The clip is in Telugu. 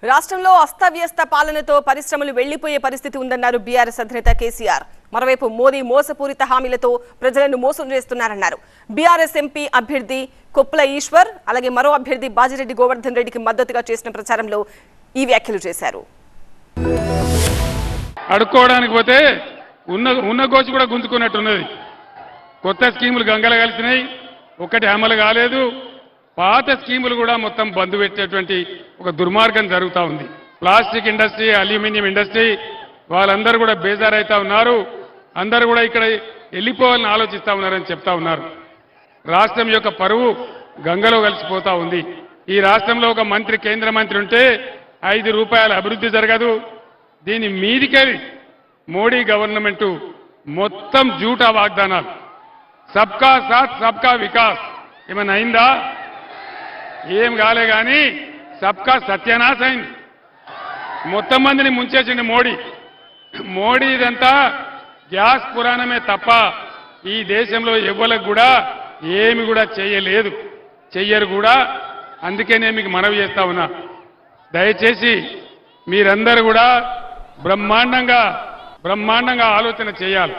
రాష్ట్రంలో అస్తవ్యస్త పాలనతో పరిశ్రమలు వెళ్లిపోయే పరిస్థితి ఉందన్నారు బీఆర్ఎస్ అధినేత కేసీఆర్. మరోవైపు మోదీ మోసపూరిత హామీలతో ప్రజలను మోసం చేస్తున్నారన్నారు. బీఆర్ఎస్ ఎంపీ అభ్యర్థి కొప్పుల ఈశ్వర్ అలాగే మరో అభ్యర్థి బాజిరెడ్డి గోవర్ధన్ రెడ్డికి మద్దతుగా చేసిన ప్రచారంలో ఈ వ్యాఖ్యలు చేశారు. అడుక్కోవడానికి పోతే ఉన్న గోచి కూడా గుంజుకున్నట్టున్నది. కొత్త స్కీములు గంగల కలిసినాయి, ఒక్కటి అమలు కాలేదు. పాత స్కీములు కూడా మొత్తం బంద్ పెట్టేటువంటి ఒక దుర్మార్గం జరుగుతూ ఉంది. ప్లాస్టిక్ ఇండస్ట్రీ, అల్యూమినియం ఇండస్ట్రీ వాళ్ళందరూ కూడా బేజారైతా ఉన్నారు. అందరూ కూడా ఇక్కడ వెళ్ళిపోవాలని ఆలోచిస్తూ ఉన్నారని చెప్తా ఉన్నారు. రాష్ట్రం యొక్క పరువు గంగలో కలిసిపోతా ఉంది. ఈ రాష్ట్రంలో ఒక మంత్రి, కేంద్ర మంత్రి ఉంటే 5 రూపాయల అభివృద్ధి జరగదు. దీని మీదికెళ్ళి మోడీ గవర్నమెంట్ మొత్తం జూటా వాగ్దానాలు, సబ్కా సాత్ సబ్కా వికాస్ ఏమైనా అయిందా? ఏం కాలే కానీ సబ్కా సత్యనాశ అయింది. మొత్తం మందిని ముంచేసింది మోడీ. ఇదంతా గ్యాస్ పురాణమే తప్ప ఈ దేశంలో ఎవ్వలకు కూడా ఏమి కూడా చేయలేదు, చెయ్యరు కూడా. అందుకే మీకు మనవి చేస్తా ఉన్నా, దయచేసి మీరందరూ కూడా బ్రహ్మాండంగా ఆలోచన చేయాలి.